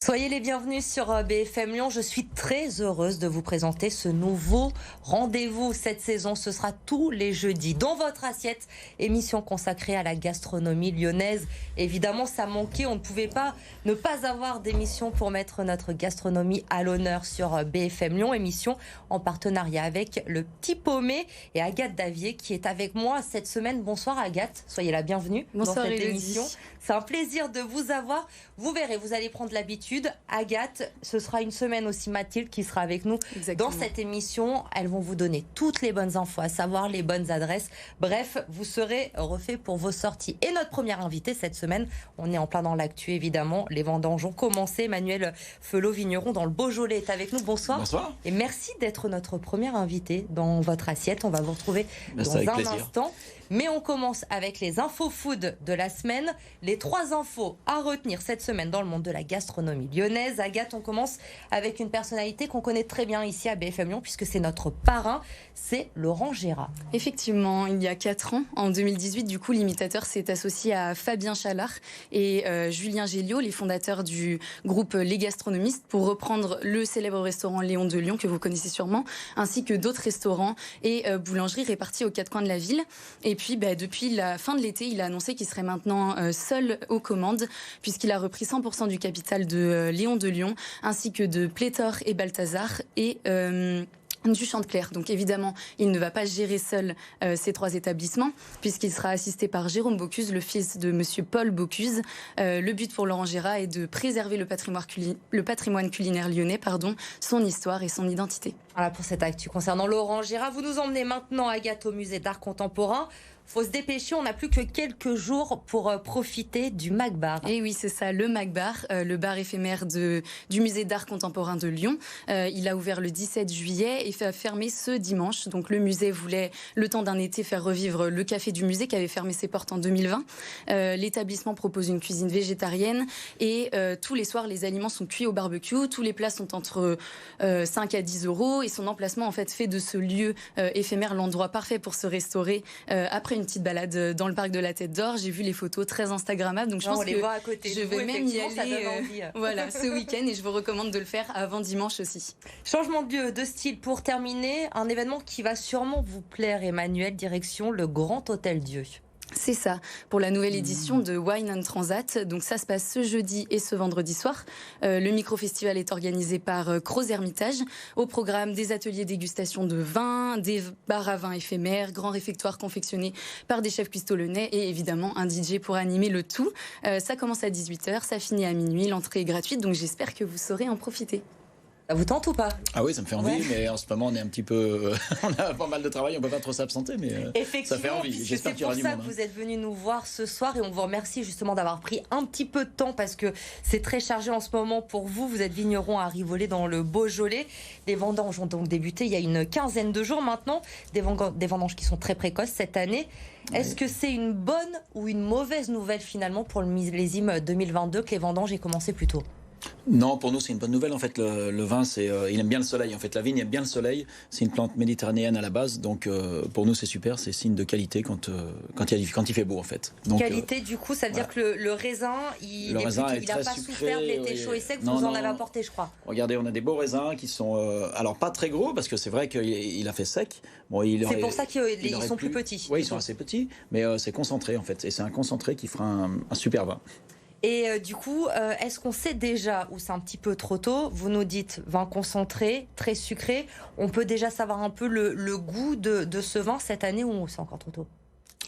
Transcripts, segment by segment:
Soyez les bienvenus sur BFM Lyon. Je suis très heureuse de vous présenter ce nouveau rendez-vous. Cette saison, ce sera tous les jeudis. Dans votre assiette, émission consacrée à la gastronomie lyonnaise. Évidemment, ça manquait. On ne pouvait pas ne pas avoir d'émission pour mettre notre gastronomie à l'honneur sur BFM Lyon. Émission en partenariat avec Le Petit Paumé et Agathe Davier qui est avec moi cette semaine. Bonsoir Agathe, soyez la bienvenue. Bonsoir, dans cette Élodie. émission. C'est un plaisir de vous avoir. Vous verrez, vous allez prendre l'habitude. Agathe, ce sera une semaine aussi Mathilde qui sera avec nous. Exactement. Dans cette émission. Elles vont vous donner toutes les bonnes infos, à savoir les bonnes adresses. Bref, vous serez refait pour vos sorties. Et notre première invitée cette semaine, on est en plein dans l'actu évidemment. Les vendanges ont commencé. Emmanuel Felot-Vigneron dans le Beaujolais est avec nous. Bonsoir. Bonsoir. Et merci d'être notre première invitée dans votre assiette. On va vous retrouver dans un instant. Mais on commence avec les infos food de la semaine. Les 3 infos à retenir cette semaine dans le monde de la gastronomie lyonnaise. Agathe, on commence avec une personnalité qu'on connaît très bien ici à BFM Lyon puisque c'est notre parrain, c'est Laurent Gérard. Effectivement, il y a 4 ans, en 2018, du coup, l'imitateur s'est associé à Fabien Chalard et Julien Géliot, les fondateurs du groupe Les Gastronomistes, pour reprendre le célèbre restaurant Léon de Lyon, que vous connaissez sûrement, ainsi que d'autres restaurants et boulangeries répartis aux 4 coins de la ville. Et puis, depuis la fin de l'été, il a annoncé qu'il serait maintenant seul aux commandes, puisqu'il a repris 100% du capital de Léon de Lyon, ainsi que de Pléthore et Balthazar et du Chantecler. Donc évidemment, il ne va pas gérer seul ces 3 établissements, puisqu'il sera assisté par Jérôme Bocuse, le fils de monsieur Paul Bocuse. Le but pour Laurent Gérard est de préserver le patrimoine culinaire lyonnais, son histoire et son identité. Voilà pour cette actu concernant Laurent Gérard. Vous nous emmenez maintenant, Agathe, au musée d'art contemporain. Faut se dépêcher, on n'a plus que quelques jours pour profiter du Macbar. Et oui, c'est ça, le Macbar, le bar éphémère du musée d'art contemporain de Lyon. Il a ouvert le 17 juillet et fait fermer ce dimanche. Donc le musée voulait, le temps d'un été, faire revivre le café du musée qui avait fermé ses portes en 2020. L'établissement propose une cuisine végétarienne et tous les soirs, les aliments sont cuits au barbecue. Tous les plats sont entre 5 à 10 euros et son emplacement en fait fait de ce lieu éphémère l'endroit parfait pour se restaurer après une petite balade dans le parc de la Tête d'Or. J'ai vu les photos très instagrammables, donc je pense que je vais même y aller voilà, ce week-end et je vous recommande de le faire avant dimanche aussi. Changement de style pour terminer, un événement qui va sûrement vous plaire, Emmanuel, direction le Grand Hôtel Dieu. C'est ça, pour la nouvelle édition de Wine and Transat. Donc ça se passe ce jeudi et ce vendredi soir. Le micro-festival est organisé par Croz Hermitage. Au programme, des ateliers dégustation de vin, des bars à vin éphémères, grands réfectoires confectionnés par des chefs cuistot-lyonnais et évidemment un DJ pour animer le tout. Ça commence à 18h, ça finit à minuit, l'entrée est gratuite, donc j'espère que vous saurez en profiter. Ça vous tente ou pas? Ah oui, ça me fait envie, mais en ce moment on est un petit peu, on a pas mal de travail, on peut pas trop s'absenter, mais ça fait envie. J'espère qu'il y aura du monde. C'est pour ça que vous êtes venu nous voir ce soir et on vous remercie justement d'avoir pris un petit peu de temps parce que c'est très chargé en ce moment pour vous. Vous êtes vigneron à Rivolé dans le Beaujolais. Les vendanges ont donc débuté il y a une quinzaine de jours maintenant. Des vendanges qui sont très précoces cette année. Est-ce que c'est une bonne ou une mauvaise nouvelle finalement pour le millésime 2022 que les vendanges aient commencé plus tôt? Non, pour nous c'est une bonne nouvelle. En fait, le vin, il aime bien le soleil. En fait, la vigne aime bien le soleil. C'est une plante méditerranéenne à la base, donc pour nous c'est super. C'est signe de qualité quand il fait beau en fait. Donc, qualité, du coup, ça veut dire que le raisin, il n'a pas souffert de l'été chaud et sec. Vous en avez apporté, je crois. Regardez, on a des beaux raisins qui sont, alors pas très gros parce que c'est vrai qu'il a fait sec. Bon, c'est pour ça qu'ils sont plus petits. Oui, ils sont assez petits, mais c'est concentré en fait. Et c'est un concentré qui fera un super vin. Et du coup, est-ce qu'on sait déjà, ou c'est un petit peu trop tôt, vous nous dites vin concentré, très sucré, on peut déjà savoir un peu le goût de ce vin cette année ou c'est encore trop tôt?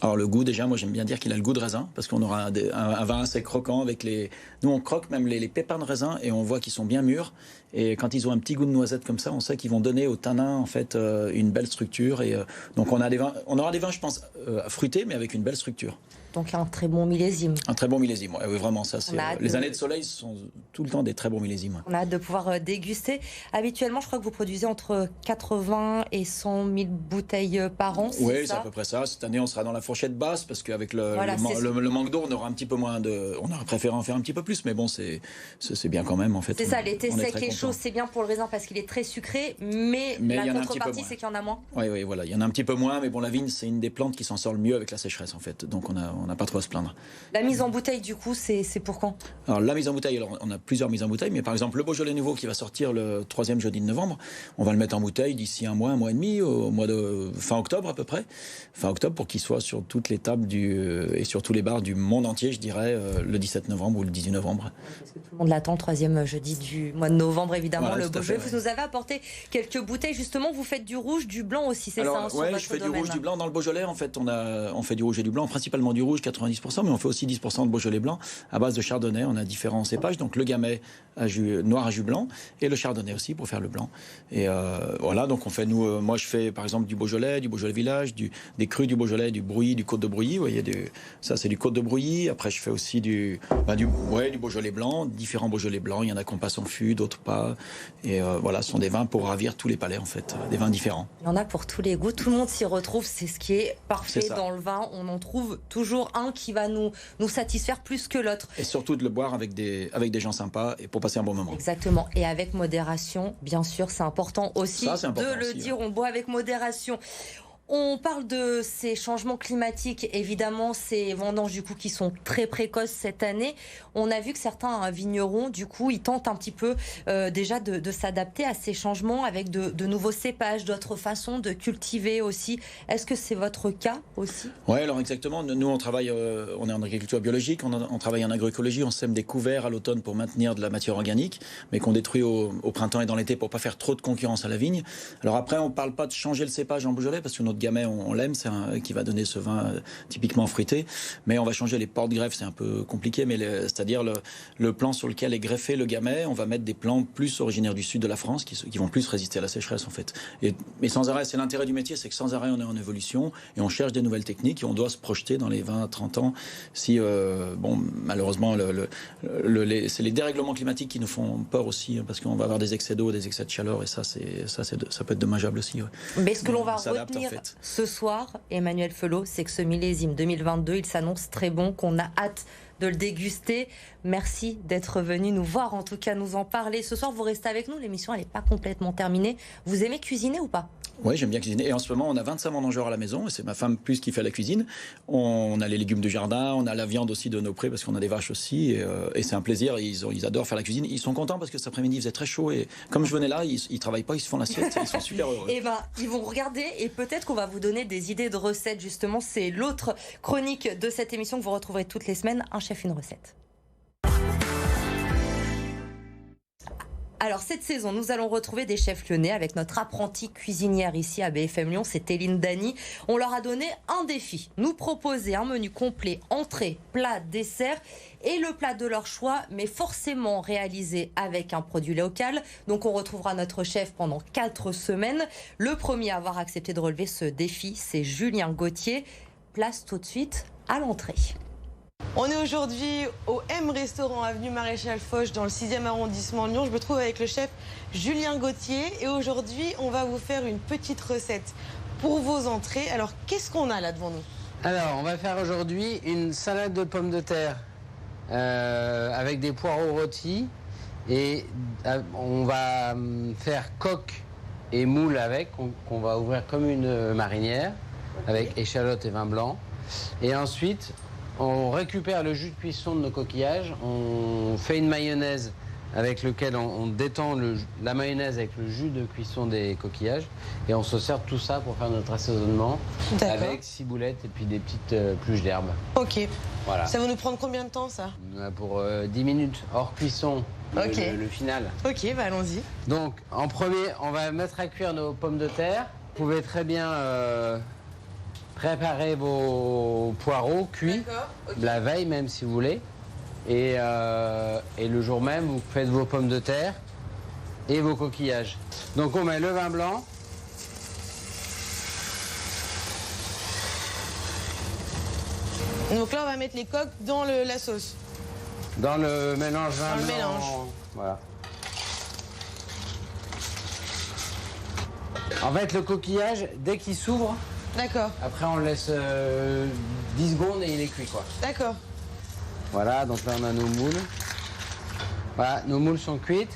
Alors le goût, déjà, moi j'aime bien dire qu'il a le goût de raisin, parce qu'on aura un vin assez croquant avec les... Nous on croque même les pépins de raisin et on voit qu'ils sont bien mûrs. Et quand ils ont un petit goût de noisette comme ça, on sait qu'ils vont donner au tanin en fait une belle structure. Et donc on aura des vins, je pense, fruités, mais avec une belle structure. Donc un très bon millésime. Un très bon millésime, oui, vraiment. Ça, les années de soleil sont tout le temps des très bons millésimes. On a hâte de pouvoir déguster. Habituellement, je crois que vous produisez entre 80 et 100 000 bouteilles par an. Oui, c'est à peu près ça. Cette année, on sera dans la fourchette basse parce qu'avec le manque d'eau, on aura un petit peu moins de... On aurait préféré en faire un petit peu plus, mais bon, c'est bien quand même en fait. C'est ça, l'été sec et chaud, c'est bien pour le raisin parce qu'il est très sucré, mais la contrepartie, c'est qu'il y en a moins. Oui, voilà, il y en a un petit peu moins, mais bon, la vigne, c'est une des plantes qui s'en sort le mieux avec la sécheresse en fait. Donc on on n'a pas trop à se plaindre. La mise en bouteille, du coup, c'est pour quand? Alors la mise en bouteille, alors, on a plusieurs mises en bouteille, mais par exemple le Beaujolais nouveau qui va sortir le 3e jeudi de novembre, on va le mettre en bouteille d'ici un mois et demi, au mois de fin octobre à peu près, fin octobre, pour qu'il soit sur toutes les tables et sur tous les bars du monde entier, je dirais, le 17 novembre ou le 18 novembre. Parce que tout le monde l'attend, le 3e jeudi du mois de novembre, évidemment, voilà, le Beaujolais. Vous nous avez apporté quelques bouteilles, justement, vous faites du rouge, du blanc aussi, c'est ça, sur ouais, votre je fais domaine. Du rouge, du blanc dans le Beaujolais. En fait, on fait du rouge et du blanc, principalement du rouge, 90%, mais on fait aussi 10% de Beaujolais blanc à base de chardonnay. On a différents cépages, donc le gamay noir à jus blanc et le chardonnay aussi pour faire le blanc. Et voilà, donc on fait, moi je fais par exemple du Beaujolais village, des crus du Beaujolais, du Brouilly, du Côte de Brouilly. Vous voyez, ça c'est du Côte de Brouilly. Après, je fais aussi du Beaujolais blanc, différents Beaujolais blancs. Il y en a qu'on passe en fût, d'autres pas. Et voilà, ce sont des vins pour ravir tous les palais en fait, des vins différents. Il y en a pour tous les goûts, tout le monde s'y retrouve, c'est ce qui est parfait dans le vin. On en trouve toujours un qui va nous satisfaire plus que l'autre. Et surtout de le boire avec des gens sympas et pour passer un bon moment. Exactement, et avec modération, bien sûr, c'est important aussi de le dire, on boit avec modération. On parle de ces changements climatiques, évidemment, ces vendanges du coup qui sont très précoces cette année. On a vu que certains vignerons, du coup, ils tentent un petit peu déjà de s'adapter à ces changements avec de nouveaux cépages, d'autres façons de cultiver aussi. Est-ce que c'est votre cas aussi? Oui, alors exactement. Nous, on travaille, on est en agriculture biologique, on travaille en agroécologie, on sème des couverts à l'automne pour maintenir de la matière organique, mais qu'on détruit au printemps et dans l'été pour pas faire trop de concurrence à la vigne. Alors après, on parle pas de changer le cépage en Beaujolais parce que notre gamay, on l'aime, c'est qui va donner ce vin typiquement fruité, mais on va changer les porte-greffes, c'est un peu compliqué, mais c'est-à-dire le plan sur lequel est greffé le gamay, on va mettre des plants plus originaires du sud de la France qui vont plus résister à la sécheresse en fait. Mais sans arrêt, c'est l'intérêt du métier, c'est que sans arrêt on est en évolution et on cherche des nouvelles techniques et on doit se projeter dans les 20-30 ans si, malheureusement, c'est les dérèglements climatiques qui nous font peur aussi, parce qu'on va avoir des excès d'eau, des excès de chaleur et ça peut être dommageable aussi. Ouais. Mais ce que l'on va retenir ce soir, Emmanuel Felot, c'est que ce millésime 2022, il s'annonce très bon, qu'on a hâte de le déguster. Merci d'être venu nous voir, en tout cas nous en parler. Ce soir, vous restez avec nous, l'émission elle n'est pas complètement terminée. Vous aimez cuisiner ou pas? Oui, j'aime bien cuisiner. Et en ce moment, on a 25 vendangeurs à la maison. Et c'est ma femme plus qui fait la cuisine. On a les légumes du jardin, on a la viande aussi de nos prés parce qu'on a des vaches aussi. Et c'est un plaisir. Ils adorent faire la cuisine. Ils sont contents parce que cet après-midi, il faisait très chaud. Et comme je venais là, ils travaillent pas, ils se font l'assiette. Ils sont super heureux. Et ils vont regarder et peut-être qu'on va vous donner des idées de recettes. Justement, c'est l'autre chronique de cette émission que vous retrouverez toutes les semaines. Un chef, une recette. Alors cette saison, nous allons retrouver des chefs lyonnais avec notre apprentie cuisinière ici à BFM Lyon, c'est Éline Dany. On leur a donné un défi, nous proposer un menu complet, entrée, plat, dessert et le plat de leur choix, mais forcément réalisé avec un produit local. Donc on retrouvera notre chef pendant 4 semaines. Le premier à avoir accepté de relever ce défi, c'est Julien Gauthier. Place tout de suite à l'entrée. On est aujourd'hui au M Restaurant, avenue Maréchal Foch, dans le 6e arrondissement de Lyon. Je me trouve avec le chef Julien Gauthier et aujourd'hui, on va vous faire une petite recette pour vos entrées. Alors, qu'est-ce qu'on a là devant nous? Alors, on va faire aujourd'hui une salade de pommes de terre avec des poireaux rôtis et on va faire coque et moule avec, qu'on va ouvrir comme une marinière avec échalote et vin blanc. Et ensuite, on récupère le jus de cuisson de nos coquillages, on fait une mayonnaise avec lequel on détend la mayonnaise avec le jus de cuisson des coquillages et on se sert tout ça pour faire notre assaisonnement avec ciboulettes et puis des petites pluches d'herbe. Ok. Voilà. Ça va nous prendre combien de temps ça? Pour 10 minutes hors cuisson, le final. Ok, bah allons-y. Donc en premier, on va mettre à cuire nos pommes de terre. Vous pouvez très bien préparez vos poireaux cuits, la veille même si vous voulez. Et le jour même, vous faites vos pommes de terre et vos coquillages. Donc on met le vin blanc. Donc là, on va mettre les coques dans la sauce. Dans le mélange vin blanc. Mélange. Voilà. En fait, le coquillage, dès qu'il s'ouvre, d'accord. Après, on le laisse 10 secondes et il est cuit, quoi. D'accord. Voilà, donc là, on a nos moules. Voilà, nos moules sont cuites.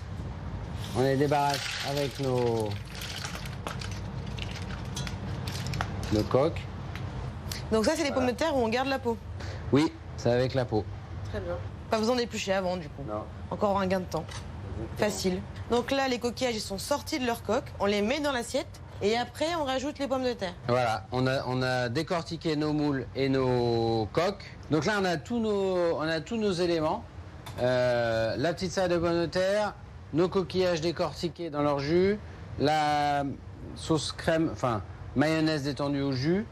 On les débarrasse avec nos coques. Donc ça, c'est les pommes de terre où on garde la peau. Oui, c'est avec la peau. Très bien. Pas besoin d'éplucher avant, du coup. Non. Encore un gain de temps. Facile. Donc là, les coquillages, ils sont sortis de leur coque. On les met dans l'assiette. Et après, on rajoute les pommes de terre. Voilà, on a décortiqué nos moules et nos coques. Donc là, on a tous nos éléments. La petite salade de pommes de terre, nos coquillages décortiqués dans leur jus, la sauce crème, enfin mayonnaise détendue au jus,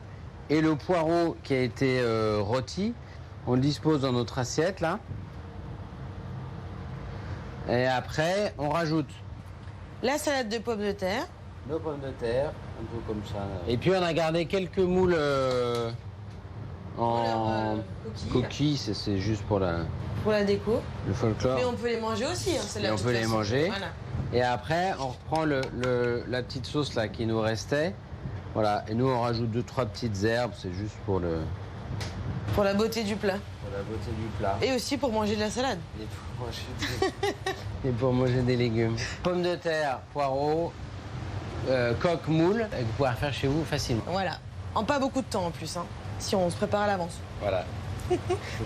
et le poireau qui a été rôti. On le dispose dans notre assiette là. Et après, on rajoute La salade de pommes de terre. nos pommes de terre, un peu comme ça. Et puis on a gardé quelques moules en coquilles, c'est juste pour Pour la déco. le folklore. Mais on peut les manger aussi. Hein, Et on peut les manger. Voilà. Et après, on reprend la petite sauce là qui nous restait. Voilà. Et nous, on rajoute 2-3 petites herbes. C'est juste pour Pour la beauté du plat. la beauté du plat. Et aussi pour manger de la salade. Et pour manger des légumes. Pommes de terre, poireaux, coque, moule. Et vous pouvez faire chez vous facilement. Voilà. En pas beaucoup de temps en plus, hein, si on se prépare à l'avance. Voilà.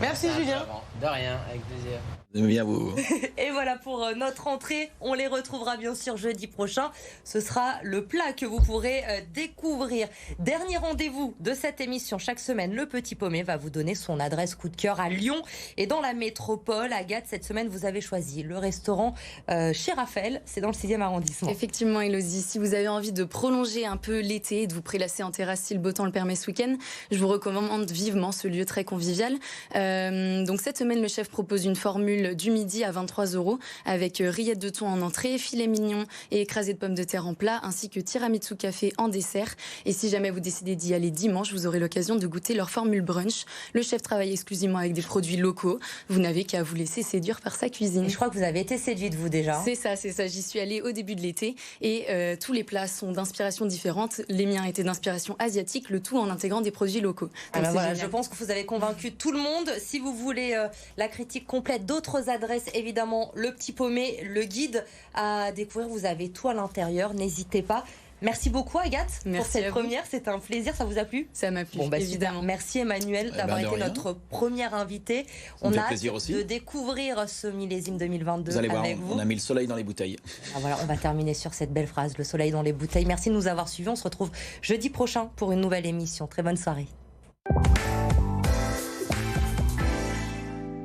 Merci Julien. De rien, avec plaisir. J'aime bien vous. Et voilà pour notre entrée. On les retrouvera bien sûr jeudi prochain. Ce sera le plat que vous pourrez découvrir. Dernier rendez-vous de cette émission chaque semaine. Le Petit Paumé va vous donner son adresse coup de cœur à Lyon et dans la métropole. Agathe, cette semaine, vous avez choisi le restaurant chez Raphaël. C'est dans le 6e arrondissement. Effectivement, Élodie, si vous avez envie de prolonger un peu l'été et de vous prélasser en terrasse si le beau temps le permet ce week-end, je vous recommande vivement ce lieu très convivial. Donc cette semaine, le chef propose une formule du midi à 23 € avec rillettes de thon en entrée, filet mignon et écrasé de pommes de terre en plat, ainsi que tiramisu café en dessert. Et si jamais vous décidez d'y aller dimanche, vous aurez l'occasion de goûter leur formule brunch. Le chef travaille exclusivement avec des produits locaux. Vous n'avez qu'à vous laisser séduire par sa cuisine. Et je crois que vous avez été séduite, vous, déjà. C'est ça. J'y suis allée au début de l'été et tous les plats sont d'inspiration différente. Les miens étaient d'inspiration asiatique, le tout en intégrant des produits locaux. Ah ben voilà, je pense que vous avez convaincu tout le monde. Si vous voulez la critique complète d'autres adresses, évidemment, le Petit Paumé, le guide à découvrir, vous avez tout à l'intérieur. N'hésitez pas. Merci beaucoup Agathe pour cette première, c'était un plaisir, ça vous a plu? Ça m'a plu, évidemment. Merci Emmanuel d'avoir été notre première invitée. On a hâte de découvrir ce millésime 2022 vous allez voir, avec vous. On a mis le soleil dans les bouteilles. Ah, voilà, on va terminer sur cette belle phrase, le soleil dans les bouteilles. Merci de nous avoir suivis, on se retrouve jeudi prochain pour une nouvelle émission. Très bonne soirée.